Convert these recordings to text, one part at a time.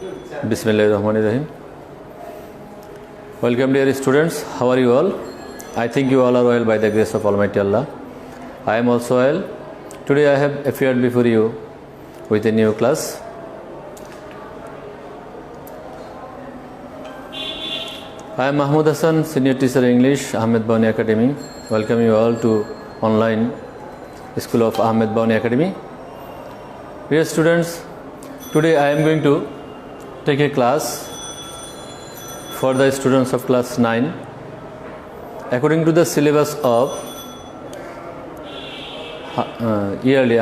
Bismillahirrahmanirrahim. Welcome dear students. How are you all? I think you all are well by the grace of Almighty Allah. I am also well. Today I have appeared before you with a new class. I am Mahmud Hasan, Senior Teacher English, Ahmed Bawany Academy. Welcome you all to online School of Ahmed Bawany Academy. Dear students, today I am going to take a class for the students of class 9 according to the syllabus of yearly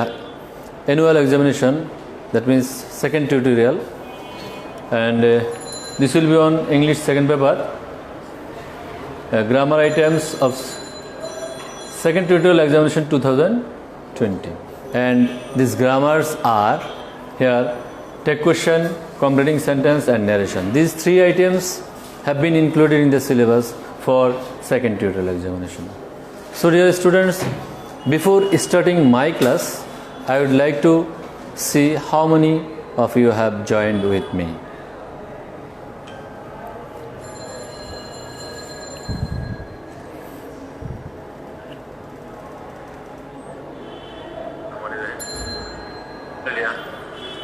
annual examination, that means second tutorial, and this will be on English second paper, grammar items of second tutorial examination 2020, and these grammars are here: take question, completing sentence and narration. These three items have been included in the syllabus for second tutorial examination. So dear students, before starting my class, I would like to see how many of you have joined with me.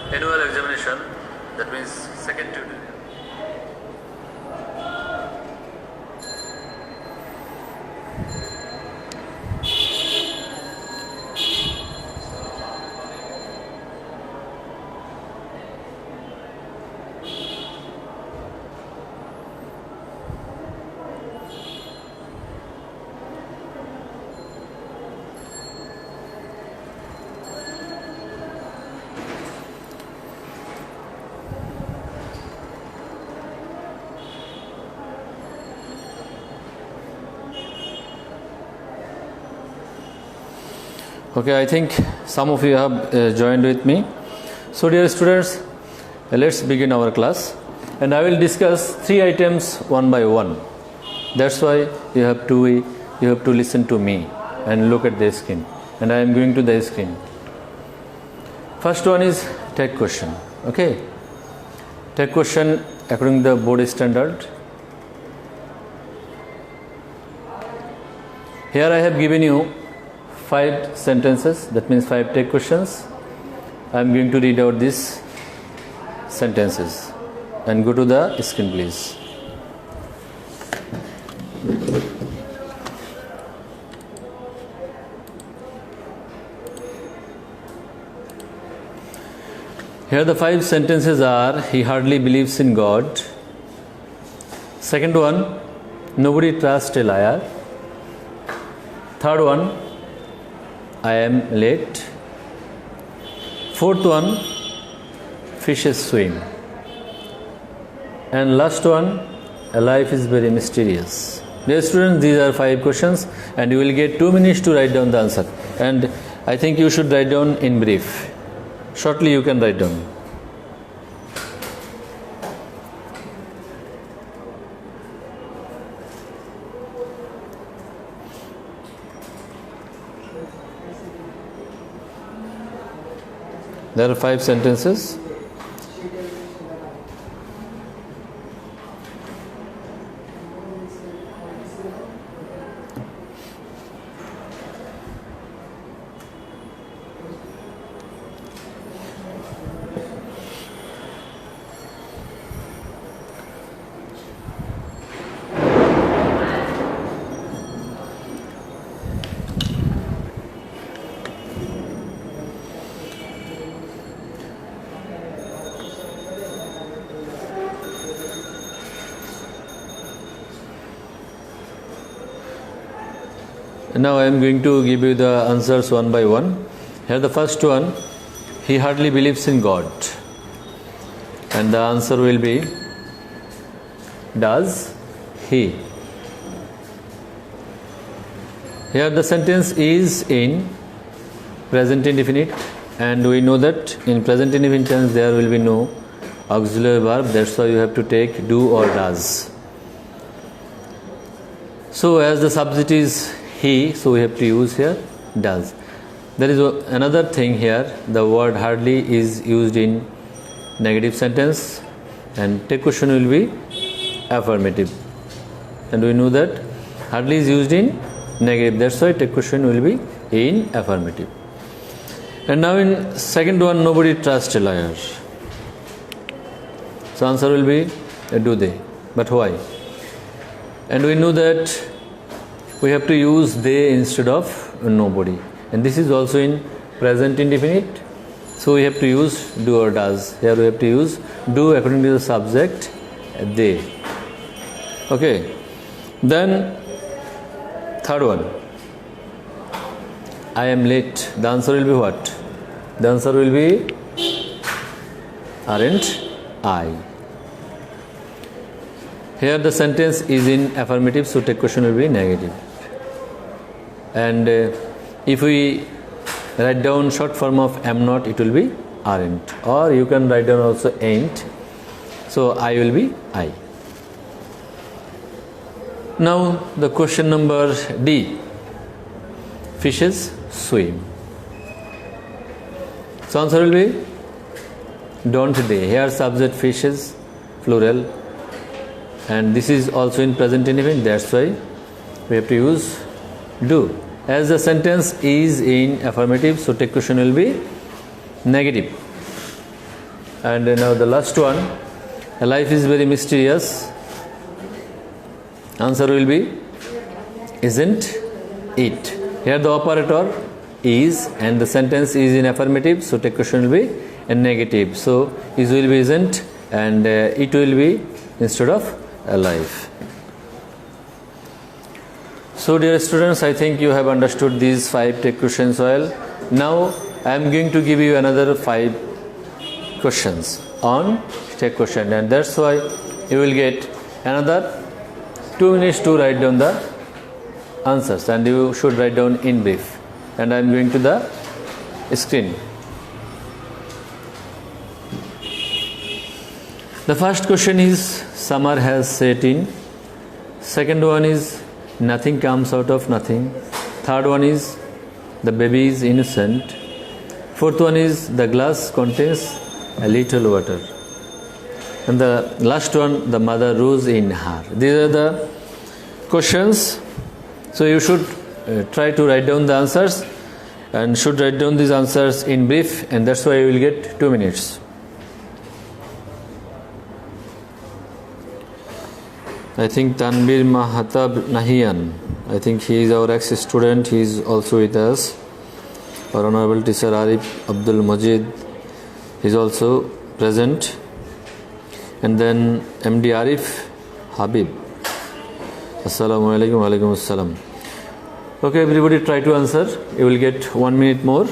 Annual examination, that means second tutorial. Okay, I think some of you have joined with me. So dear students, let's begin our class, and I will discuss three items one by one. That's why you have to listen to me and look at the screen, and I am going to the screen. First one is take question. Okay, take question according to the board standard. Here I have given you 5 sentences, that means 5 take questions. I am going to read out these sentences and go to the screen please. Here the 5 sentences are: he hardly believes in God. Second one, nobody trusts a liar. Third one, I am late. Fourth one, fishes swim. And last one, a life is very mysterious. Dear students, these are 5 questions, and you will get 2 minutes to write down the answer. And I think you should write down in brief. Shortly you can write down. There are 5 sentences. Now I am going to give you the answers one by one. Here the first one, he hardly believes in God. And the answer will be, does he? Here the sentence is in present indefinite, and we know that in present indefinite tense there will be no auxiliary verb. That's why you have to take do or does. So as the subject is he, so we have to use here does. There is another thing here, the word hardly is used in negative sentence. and take question will be affirmative, and we know that hardly is used in negative, that's why take question will be in affirmative. And now in second one, nobody trusts a liar. So answer will be do they, but why? And we know that we have to use they instead of nobody, and this is also in present indefinite, so we have to use do or does. Here we have to use do according to the subject they. Okay, then third one, I am late. The answer will be what? The answer will be aren't I. Here the sentence is in affirmative, so take question will be negative. And if we write down short form of am not, it will be aren't, or you can write down also ain't, so I will be I. Now the question number D, fishes swim. So answer will be don't they. Here subject fishes plural, and this is also in present indefinite, that's why we have to use do. As the sentence is in affirmative, so take question will be negative. And now the last one, life is very mysterious. Answer will be isn't it. Here the operator is and the sentence is in affirmative, so take question will be a negative. So is will be isn't, and it will be instead of alive. So dear students, I think you have understood these 5 take questions well. Now I am going to give you another 5 questions on take question, and that's why you will get another 2 minutes to write down the answers, and you should write down in brief. And I am going to the screen. The first question is summer has set in. Second one is nothing comes out of nothing. Third one is the baby is innocent. Fourth one is the glass contains a little water. And the last one, the mother rose in her. These are the questions. So you should try to write down the answers, and should write down these answers in brief, and that's why you will get 2 minutes. I think Tanbir Mahatab Nahian, I think he is our ex-student, he is also with us. Our honorable teacher Arif Abdul Majid is also present. And then MD Arif Habib. Assalamu alaikum wa alaikum assalam. Okay, everybody try to answer. You will get 1 minute more.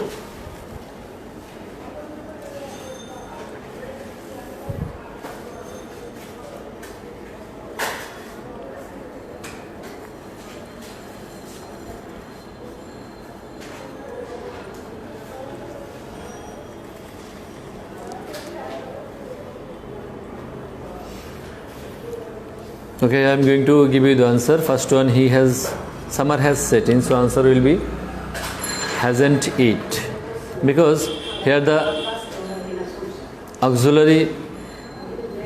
Okay, I am going to give you the answer. First one, summer has set in, so answer will be hasn't it, because here the auxiliary,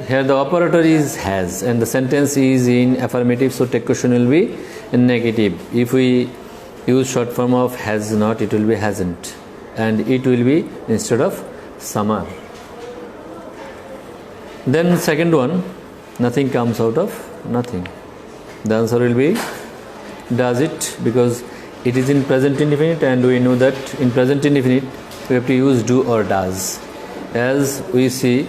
here the operator is has, and the sentence is in affirmative, so take question will be in negative. If we use short form of has not, it will be hasn't, and it will be instead of summer. Then second one, nothing comes out of nothing. The answer will be does it, because it is in present indefinite, and we know that in present indefinite we have to use do or does. As we see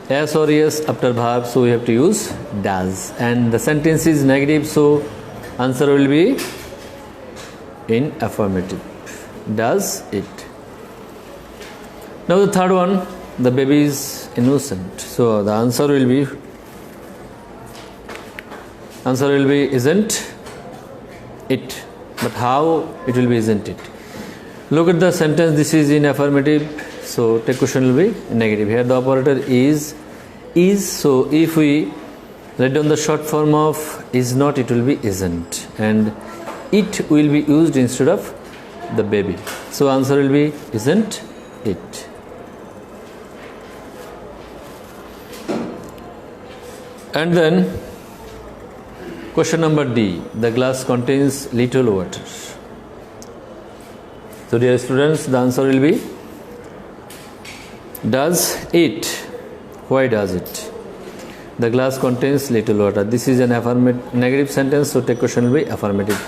yes or yes after verb, so we have to use does, and the sentence is negative, so answer will be in affirmative. Does it. Now the third one, the baby is innocent, so the answer will be isn't it. But how it will be isn't it? Look at the sentence, this is in affirmative, so take question will be negative. Here the operator is, so if we write down the short form of is not, it will be isn't, and it will be used instead of the baby, so answer will be isn't it. And then question number D, the glass contains little water. So dear students, the answer will be, does it? Why does it? The glass contains little water. This is an affirmative negative sentence, so the question will be affirmative.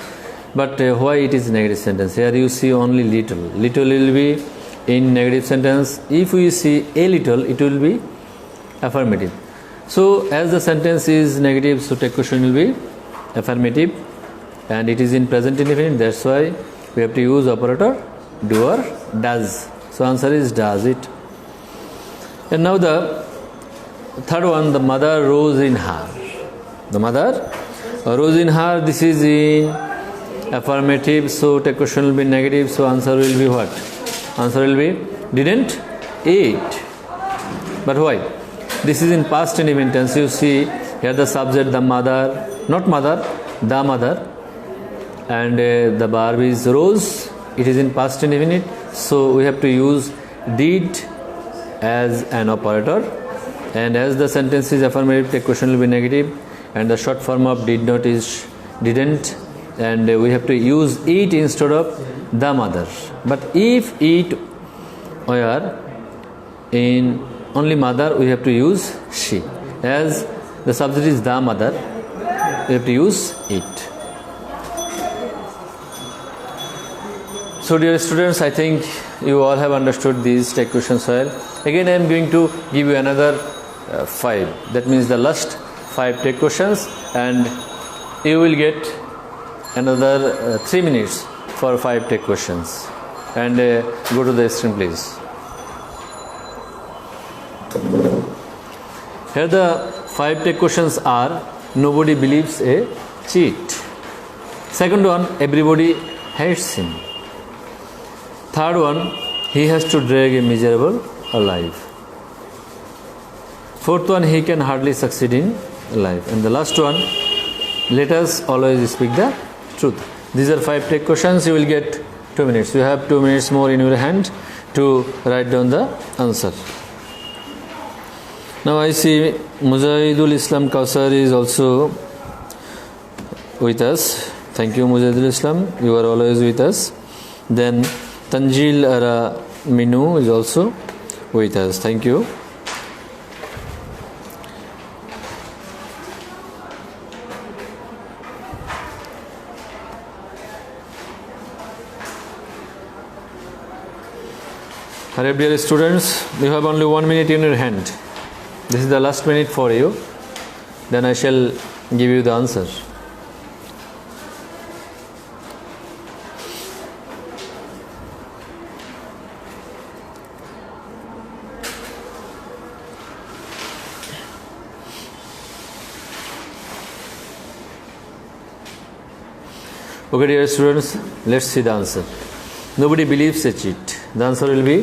But why it is negative sentence? Here you see only little. Little will be in negative sentence. If we see a little, it will be affirmative. So as the sentence is negative, so the question will be affirmative, and it is in present indefinite. That's why we have to use operator do or does. So answer is does it. And now the third one, the mother rose in her. The mother rose in her. This is in affirmative, so the question will be negative. So answer will be what? Answer will be didn't eat. But why? This is in past indefinite tense. You see here the subject, the mother, not mother, the mother, and the verb is rose. It is in past indefinite, so we have to use did as an operator. And as the sentence is affirmative, the question will be negative, and the short form of did not is didn't, and we have to use it instead of the mother. But if it were in only mother, we have to use she. As the subject is the mother, we have to use it. So dear students, I think you all have understood these tech questions well. Again, I am going to give you another 5. That means the last 5 tech questions, and you will get another 3 minutes for 5 tech questions. And go to the screen, please. Here the 5 tech questions are: nobody believes a cheat. Second one, everybody hates him. Third one, he has to drag a miserable life. Fourth one, he can hardly succeed in life. And the last one, let us always speak the truth. These are 5 tech questions. You will get 2 minutes. You have 2 minutes more in your hand to write down the answer. Now I see Mujahidul Islam Kausar is also with us. Thank you, Mujahidul Islam. You are always with us. Then Tanjil Ara Minu is also with us. Thank you. Alright, dear students, you have only 1 minute in your hand. This is the last minute for you. Then I shall give you the answer. Okay, dear students, let's see the answer. Nobody believes a cheat. The answer will be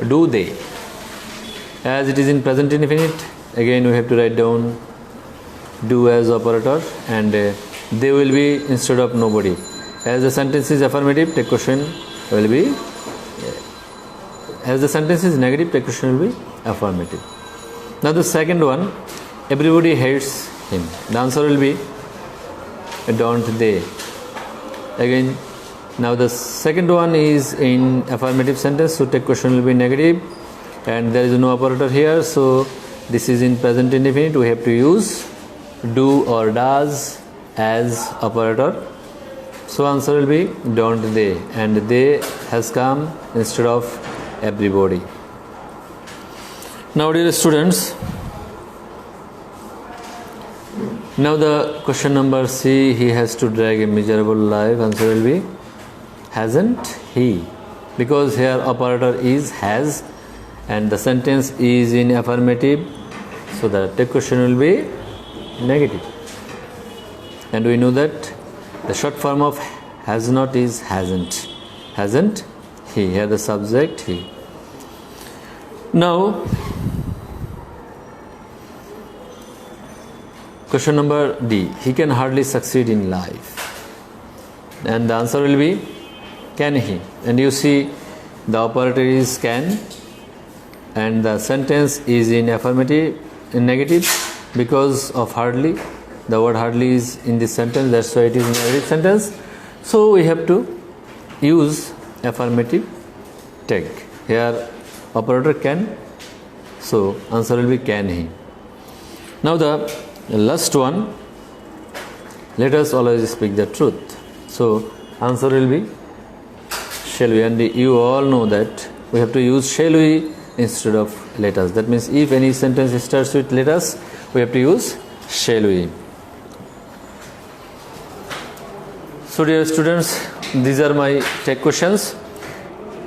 do they. As it is in present indefinite, again we have to write down do as operator, and they will be instead of nobody. As the sentence is affirmative, the question will be, as the sentence is negative, the question will be affirmative. Now the second one, everybody hates him. The answer will be don't they. Again, now the second one is in affirmative sentence, so the question will be negative, and there is no operator here, so this is in present indefinite. We have to use do or does as operator, so answer will be don't they, and they has come instead of everybody. Now dear students, now the question number C, he has to drag a miserable life. Answer will be hasn't he, because here operator is has and the sentence is in affirmative, so the question will be negative, and we know that the short form of has not is hasn't. Hasn't he, here the subject he. Now question number D, he can hardly succeed in life, and the answer will be can he, and you see the operator is can, and the sentence is in affirmative, in negative, because of hardly. The word hardly is in this sentence, that's why it is in every sentence. So we have to use affirmative tag. Here operator can, so answer will be can he. Now the last one, let us always speak the truth. So answer will be shall we, and you all know that we have to use shall we instead of let us. That means if any sentence starts with let us, we have to use shall we. So dear students, these are my tech questions.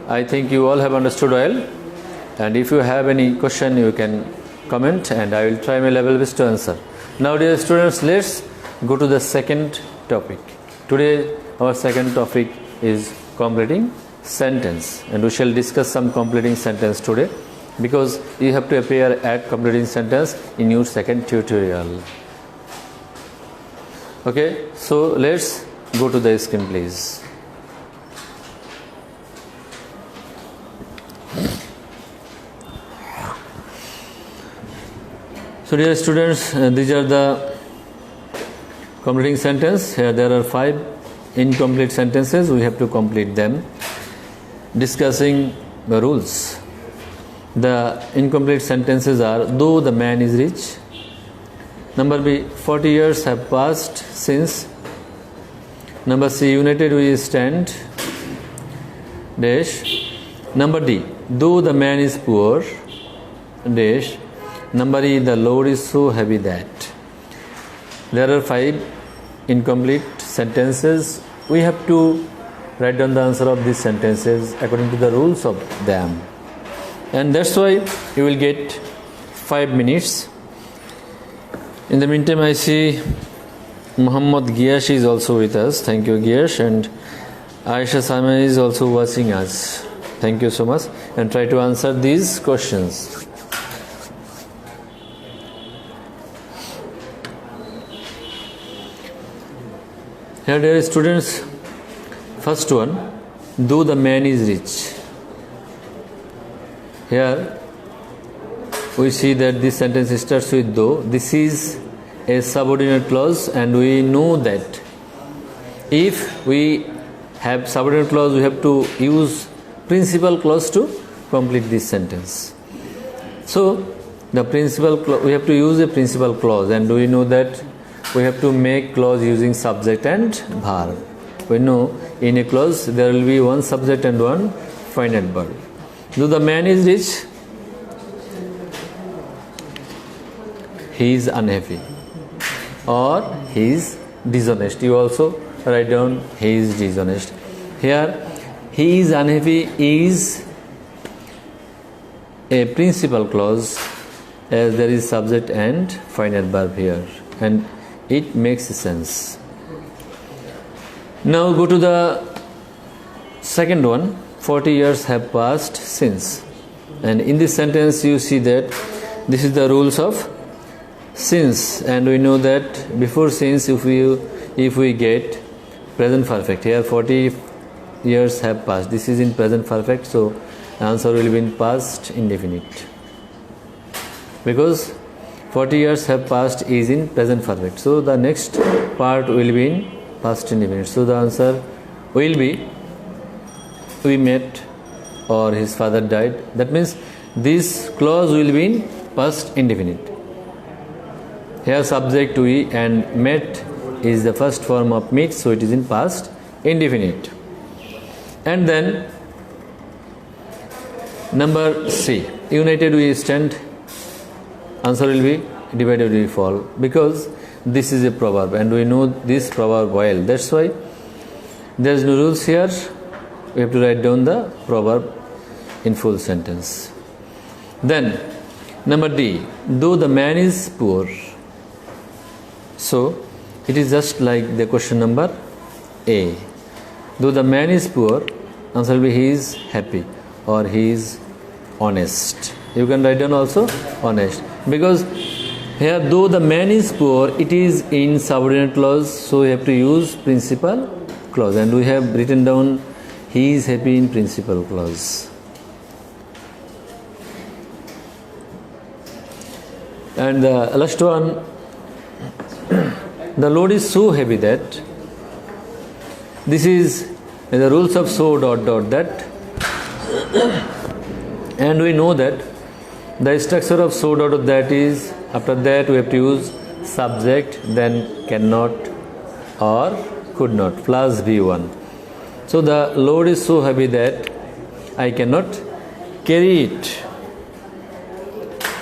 I think you all have understood well, and if you have any question you can comment and I will try my level best to answer. Now dear students, let's go to the second topic. Today our second topic is completing sentence, and we shall discuss some completing sentence today, because you have to appear at completing sentence in your second tutorial. Okay, so let's go to the screen please. So dear students, these are the completing sentence. Here there are 5 incomplete sentences. We have to complete them. Discussing the rules. The incomplete sentences are: though the man is rich. Number B, 40 years have passed since. Number C, united we stand. Dash. Number D, though the man is poor. Dash. Number E, the load is so heavy that. There are 5 incomplete sentences. We have to write down the answer of these sentences according to the rules of them. And that's why you will get 5 minutes. In the meantime, I see Muhammad Giyash is also with us. Thank you, Giyash. And Aisha Sama is also watching us. Thank you so much. And try to answer these questions. Here, dear students, first one, though the man is rich. Here we see that this sentence starts with though. This is a subordinate clause, and we know that if we have subordinate clause, we have to use principal clause to complete this sentence. So the we have to use a principal clause, and we know that we have to make clause using subject and verb. We know in a clause there will be one subject and one finite verb. Though the man is rich, he is unhappy, or he is dishonest. You also write down he is dishonest. Here, he is unhappy is a principal clause, as there is subject and finite verb here, and it makes sense. Now go to the second one. 40 years have passed since, and in this sentence you see that this is the rules of since, and we know that before since if we get present perfect. Here 40 years have passed. This is in present perfect, so answer will be in past indefinite, because 40 years have passed is in present perfect. So the next part will be in past indefinite. So the answer will be we met or his father died. That means this clause will be in past indefinite. Here subject we and met is the first form of meet, so it is in past indefinite. And then number C, united we stand. Answer will be divided we fall, because this is a proverb and we know this proverb well. That's why there is no rules here. We have to write down the proverb in full sentence. Then number D, though the man is poor. So it is just like the question number A. Though the man is poor, answer will be he is happy or he is honest. You can write down also honest, because here though the man is poor, it is in subordinate clause, so we have to use principal clause, and we have written down he is happy in principal clause. And the last one, the load is so heavy that this is the rules of so dot dot that, and we know that the structure of so dot dot that is, after that we have to use subject, then cannot or could not plus V1. So the load is so heavy that I cannot carry it.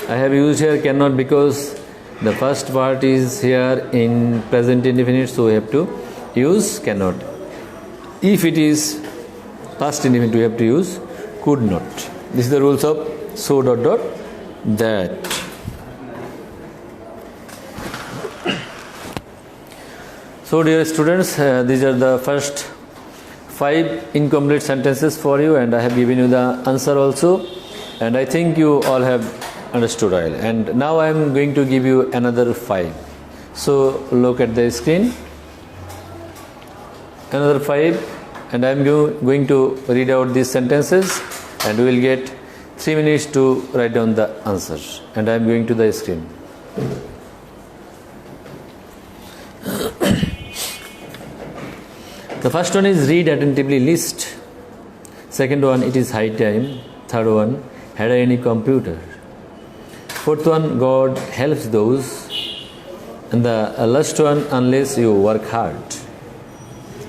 I have used here cannot because the first part is here in present indefinite, so we have to use cannot. If it is past indefinite, we have to use could not. This is the rules of so dot dot that. So dear students, these are the first 5 incomplete sentences for you, and I have given you the answer also, and I think you all have understood well. And now I am going to give you another 5. So look at the screen. Another 5, and I am going to read out these sentences, and we will get 3 minutes to write down the answers. And I am going to the screen. The first one is read attentively list. Second one, it is high time. Third one, had I any computer. Fourth one, God helps those. And the last one, unless you work hard.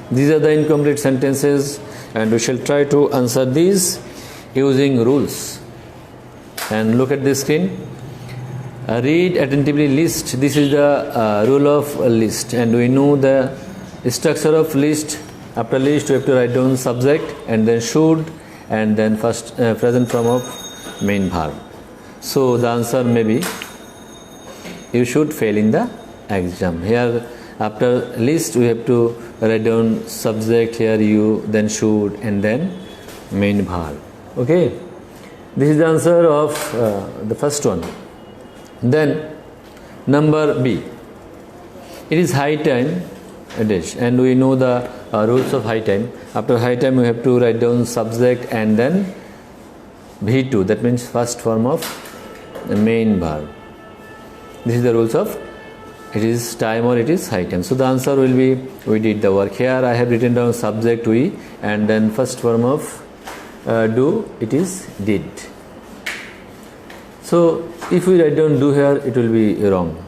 These are the incomplete sentences, and we shall try to answer these using rules. And look at the screen. Read attentively list. This is the rule of list, and we know the structure of list. After list, we have to write down subject and then should, and then first present form of main verb. So the answer may be you should fail in the exam. Here after list we have to write down subject, here you, then should, and then main verb. Okay, this is the answer of the first one. Then number B, it is high time, and we know the rules of high time. After high time we have to write down subject and then V2, that means first form of the main verb. This is the rules of it is time or it is high time. So the answer will be we did the work. Here I have written down subject we, and then first form of do, it is did. So if we write down do here, it will be wrong,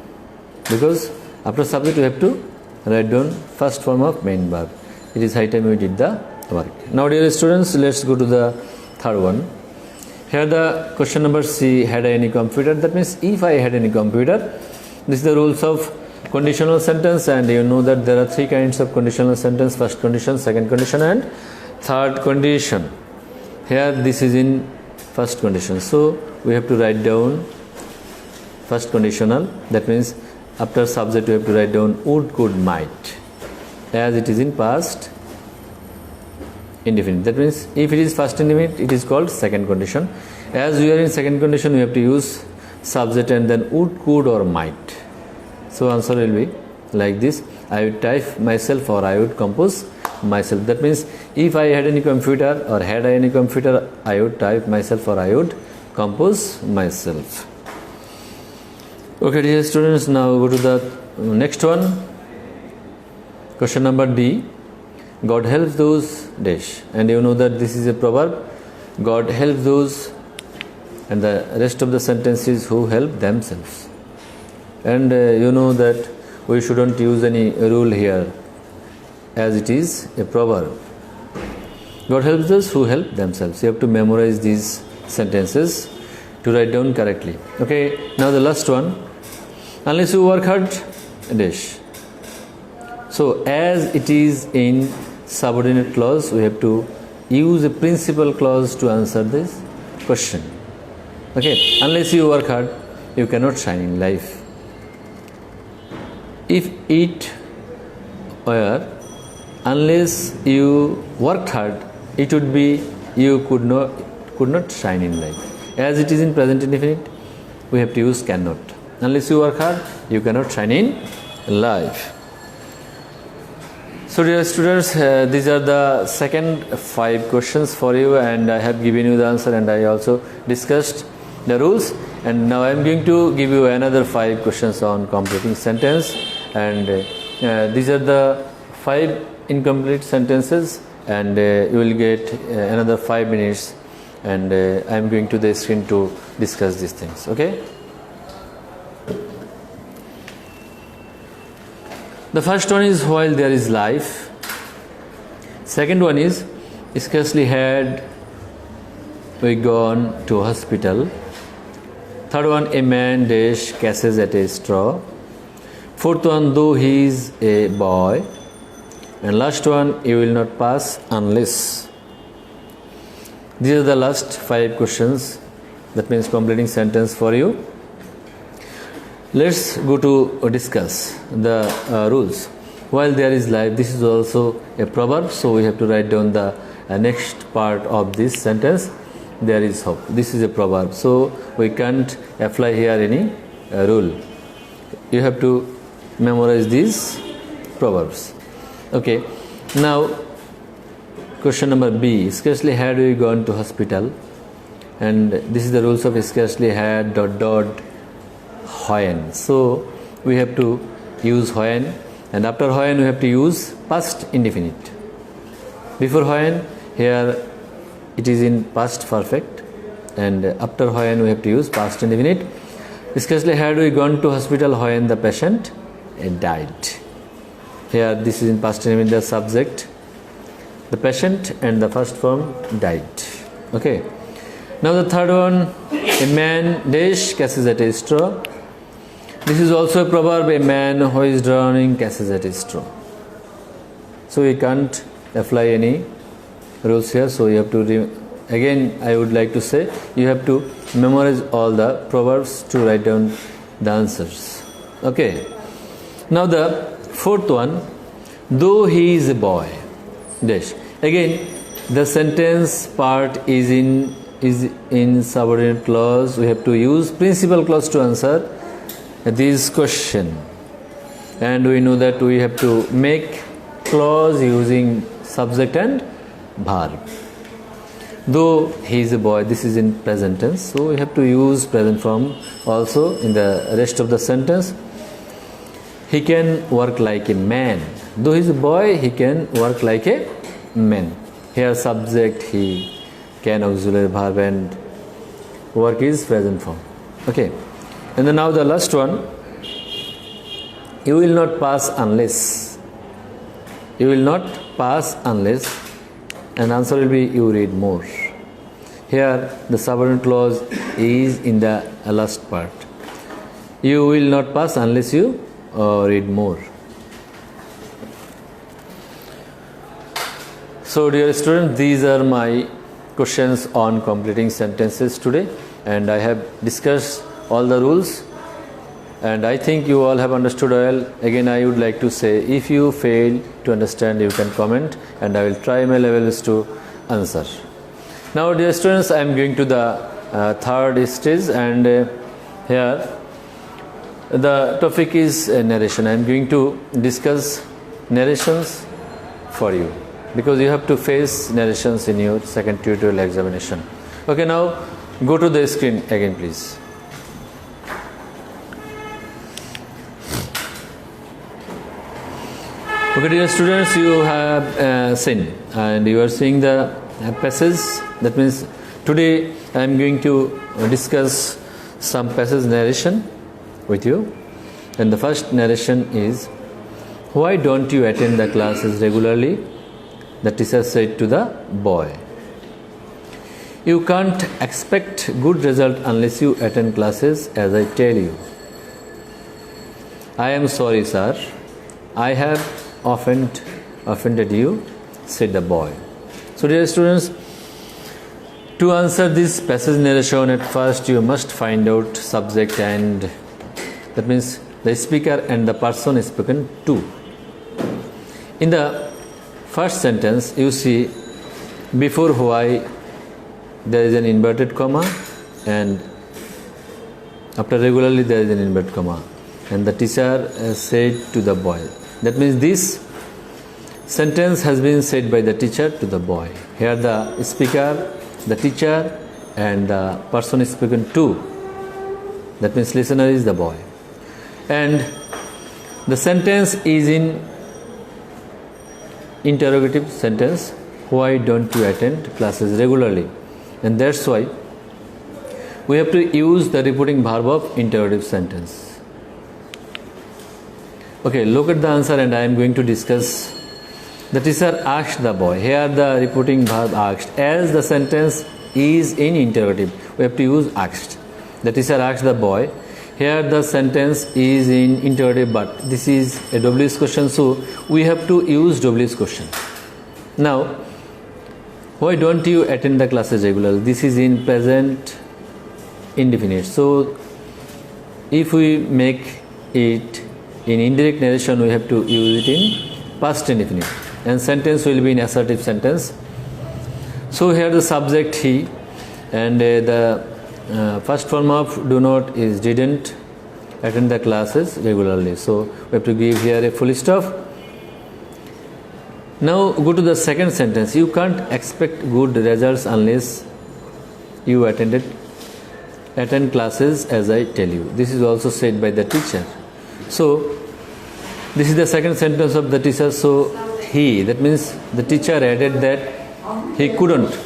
because after subject we have to write down first form of main verb. It is high time we did the work. Now dear students, let's go to the third one. Here the question number C, had I any computer, that means if I had any computer. This is the rules of conditional sentence, and you know that there are 3 kinds of conditional sentence: first condition, second condition, and third condition. Here this is in first condition, so we have to write down first conditional, that means after subject we have to write down would, could, might, as it is in past indefinite. That means if it is first indefinite, it is called second condition. As we are in second condition, we have to use subject and then would, could, or might. So answer will be like this: I would type myself, or I would compose myself. That means if I had any computer, or had I any computer, I would type myself, or I would compose myself. Okay dear students, now go to the next one. Question number D, God helps those dash, and you know that this is a proverb. God helps those, and the rest of the sentence is who help themselves. And you know that we shouldn't use any rule here, as it is a proverb. God helps those who help themselves. You have to memorize these sentences to write down correctly. Okay, now the last one, unless you work hard, dash. So as it is in subordinate clause, we have to use a principal clause to answer this question. Okay, unless you work hard, you cannot shine in life. If it were unless you worked hard, it would be you could not shine in life. As it is in present indefinite, we have to use cannot. Unless you work hard, you cannot shine in life. So dear students, these are the second 5 questions for you, and I have given you the answer, and I also discussed the rules. And now I am going to give you another 5 questions on completing sentence, and these are the 5 incomplete sentences, and you will get another 5 minutes, and I am going to the screen to discuss these things. Okay. The first one is while there is life. Second one is scarcely had we gone to hospital. Third one, a man dash catches at a straw. Fourth one, though he is a boy. And last one, you will not pass unless. These are the last 5 questions. That means completing sentence for you. Let's go to discuss the rules. While there is life, this is also a proverb, so we have to write down the next part of this sentence. There is hope. This is a proverb, so we can't apply here any rule. You have to memorize these proverbs. Okay. Now, question number B. Scarcely had we gone to hospital, and this is the rules of scarcely had ... when. So we have to use when, and after when we have to use past indefinite. Before when, here it is in past perfect, and after when we have to use past indefinite. Scarcely had we gone to hospital when the patient died. Here this is in past indefinite, the subject, the patient, and the first form died. Okay. Now the third one, a man dash catches at a straw. This is also a proverb, a man who is drowning catches at a straw. So we can't apply any rules here. So you have to, again I would like to say, you have to memorize all the proverbs to write down the answers. Okay. Now the fourth one, though he is a boy, dash. Again, the sentence part is in subordinate clause. We have to use principal clause to answer this question, and we know that we have to make clause using subject and verb. Though he is a boy, this is in present tense, so we have to use present form also in the rest of the sentence. He can work like a man. Though he is a boy, he can work like a man. Here subject he, can auxiliary verb, and work is present form. Okay. And then now the last one, you will not pass unless. You will not pass unless, and answer will be you read more. Here the subordinate clause is in the last part. You will not pass unless you read more. So dear students, these are my questions on completing sentences today, and I have discussed all the rules, and I think you all have understood well. Again, I would like to say, if you fail to understand, you can comment, and I will try my levels to answer. Now dear students, I am going to the third stage, and here the topic is narration. I am going to discuss narrations for you, because you have to face narrations in your second tutorial examination. Okay, now go to the screen again, please. Okay, dear students, you have seen, and you are seeing the passage. That means today I am going to discuss some passage narration with you. And the first narration is, why don't you attend the classes regularly? The teacher said to the boy. You can't expect good result unless you attend classes, as I tell you. I am sorry, sir. I have offended you, said the boy. So dear students, to answer this passage narration, at first you must find out subject, and that means the speaker and the person spoken to. In the first sentence, you see before why there is an inverted comma, and after regularly there is an inverted comma, and the teacher said to the boy. That means this sentence has been said by the teacher to the boy. Here the speaker, the teacher, and the person spoken to That means listener is the boy. And the sentence is in interrogative sentence. Why don't you attend classes regularly? And that's why we have to use the repeating verb of interrogative sentence. Okay, look at the answer and I am going to discuss. The teacher asked the boy. Here the repeating verb asked. As the sentence is in interrogative, we have to use asked. The teacher asked the boy. Here the sentence is in interrogative, but this is a WH question, so we have to use WH question. Now, why don't you attend the classes regularly? This is in present indefinite. So, if we make it in indirect narration, we have to use it in past indefinite, and sentence will be in assertive sentence. So, here the subject he, and the first form of do not is didn't attend the classes regularly. So we have to give here a full stop. Now go to the second sentence. You can't expect good results unless you attend classes as I tell you. This is also said by the teacher. So this is the second sentence of the teacher. So he, that means the teacher added that he couldn't.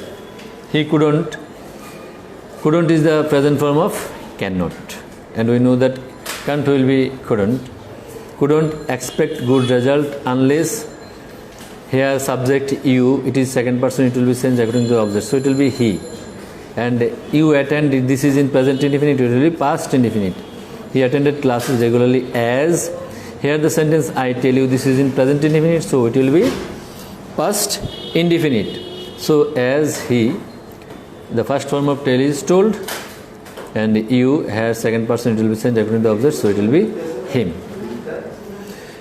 Couldn't is the present form of cannot, and we know that can't will be couldn't expect good result unless here subject you, it is second person, it will be changed according to the object, so it will be he. And you attend, this is in present indefinite, it will be past indefinite. He attended classes regularly as, here the sentence I tell you, this is in present indefinite, so it will be past indefinite. So as he, the first form of tell is told, and you has second person, it will be changed according to the object, so it will be him.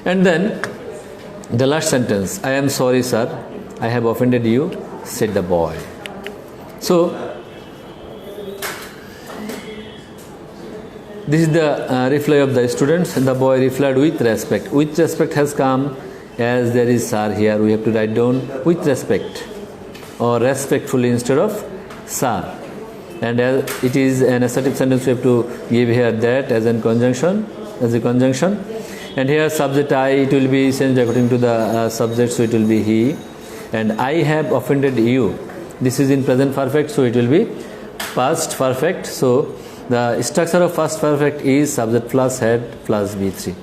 And then the last sentence, I am sorry sir, I have offended you, said the boy. So this is the reply of the students. The boy replied with respect. With respect has come as there is sir here, we have to write down with respect or respectfully instead of sir. And as it is an assertive sentence, we have to give here that as a conjunction, and here subject I, it will be changed according to the subject, so it will be he. And I have offended you, this is in present perfect, so it will be past perfect. So the structure of past perfect is subject plus head plus B3,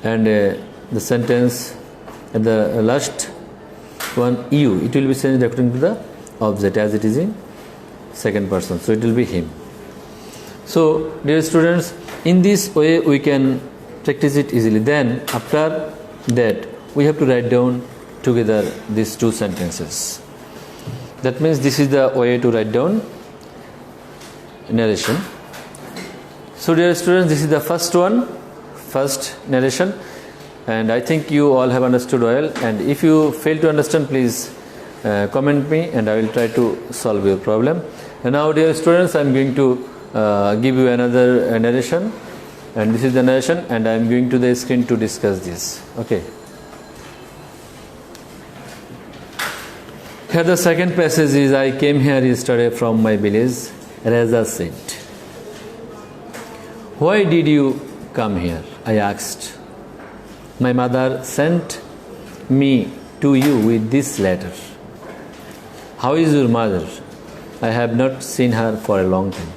and the sentence at the last one you, it will be changed according to the object as it is in second person, so it will be him. So dear students, in this way we can practice it easily. Then after that we have to write down together these two sentences. That means this is the way to write down narration. So dear students, this is the first one, first narration, and I think you all have understood well, and if you fail to understand, please comment me and I will try to solve your problem. And now dear students, I am going to give you another narration, and this is the narration, and I am going to the screen to discuss this. Okay. Here the second passage is, I came here yesterday from my village. Reza said. Why did you come here? I asked. My mother sent me to you with this letter. How is your mother? I have not seen her for a long time.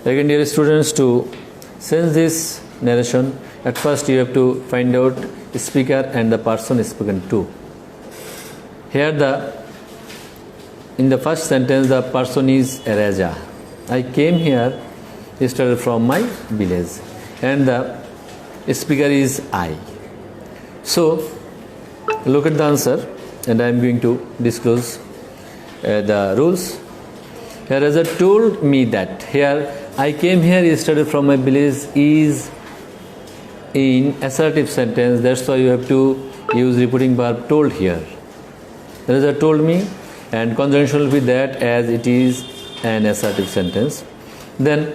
Again, dear students, to sense this narration, at first you have to find out the speaker and the person spoken to. Here in the first sentence, the person is Reza. I came here yesterday from my village, and the speaker is I. So look at the answer, and I am going to disclose the rules. Here Reza told me that. Here I came here yesterday from my village is in assertive sentence. That's why you have to use repeating verb told here. Reza told me, and conjunction will be that as it is an assertive sentence. Then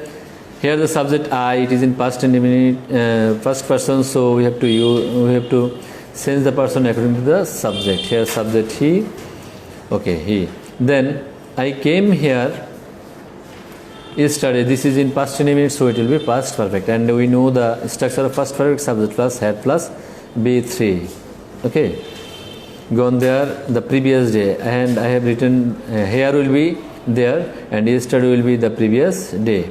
here the subject I, it is in past indefinite first person, so we have to change the person according to the subject. Here subject he, okay, he. Then I came here yesterday, this is in past indefinite, so it will be past perfect. And we know the structure of past perfect: subject plus had plus be3. Okay, gone there the previous day, and I have written here will be there, and yesterday will be the previous day.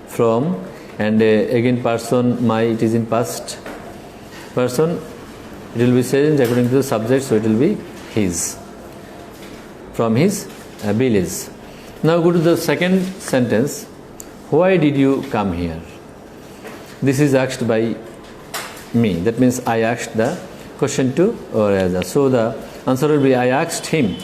From, and again person my, it is in past person, it will be changed according to the subject, so it will be his, from his village. Now go to the second sentence. Why did you come here? This is asked by me. That means I asked the question to Raja. So the answer will be I asked him.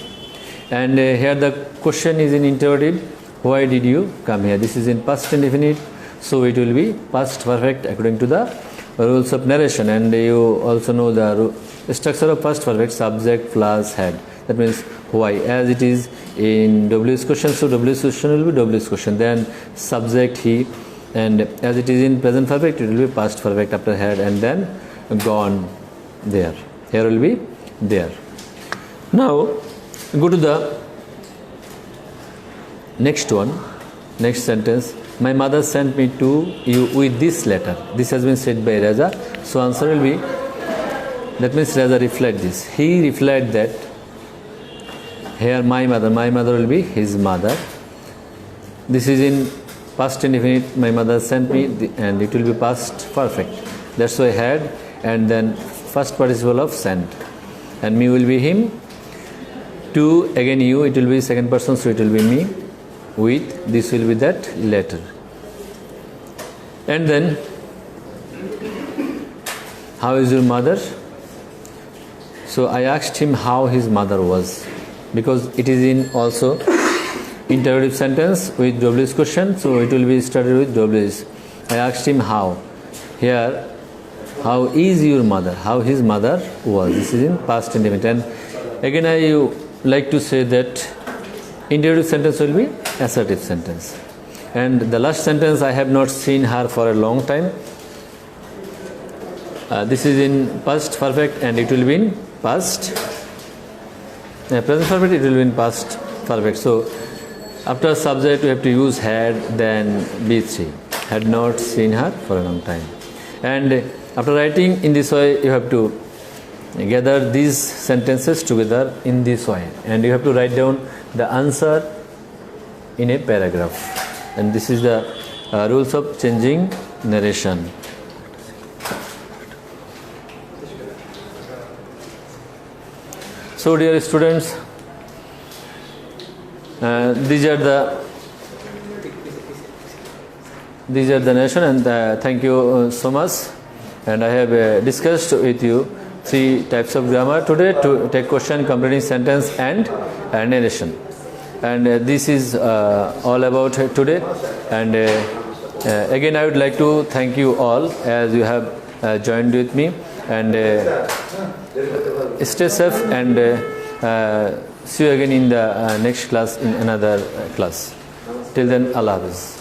And here the question is in interrogative. Why did you come here? This is in past indefinite, so it will be past perfect according to the rules of narration. And you also know the structure of past perfect: subject plus had. That means why, as it is in WS question, so WS question will be WS question, then subject he, and as it is in present perfect, it will be past perfect after had, and then gone there. Here will be there. Now go to the next one, next sentence. My mother sent me to you with this letter. This has been said by Raja, so answer will be, that means Raja replied this. He replied that. Here my mother will be his mother. This is in past indefinite. My mother sent me, and it will be past perfect. That's why had, and then first participle of sent, and me will be him. To, again you, it will be second person, so it will be me. With, this will be that letter. And then, how is your mother? So I asked him how his mother was, because it is in also interrogative sentence with WS question, so it will be started with WS. I asked him how. Here, how is your mother? How his mother was. This is in past indefinite. And again I like to say that interrogative sentence will be assertive sentence. And the last sentence, I have not seen her for a long time. This is in past perfect, and it will be in past present perfect, it will be in past perfect. So after subject we have to use had, then be3. Had not seen her for a long time. And after writing in this way, you have to gather these sentences together in this way, and you have to write down the answer in a paragraph. And this is the rules of changing narration. So dear students, these are the narration, and thank you so much. And I have discussed with you 3 types of grammar today: to take question, completing sentence, and narration. And this is all about today. And again I would like to thank you all as you have joined with me. And stay safe, and see you again in the next class, in another class. Till then, Allah Hafiz.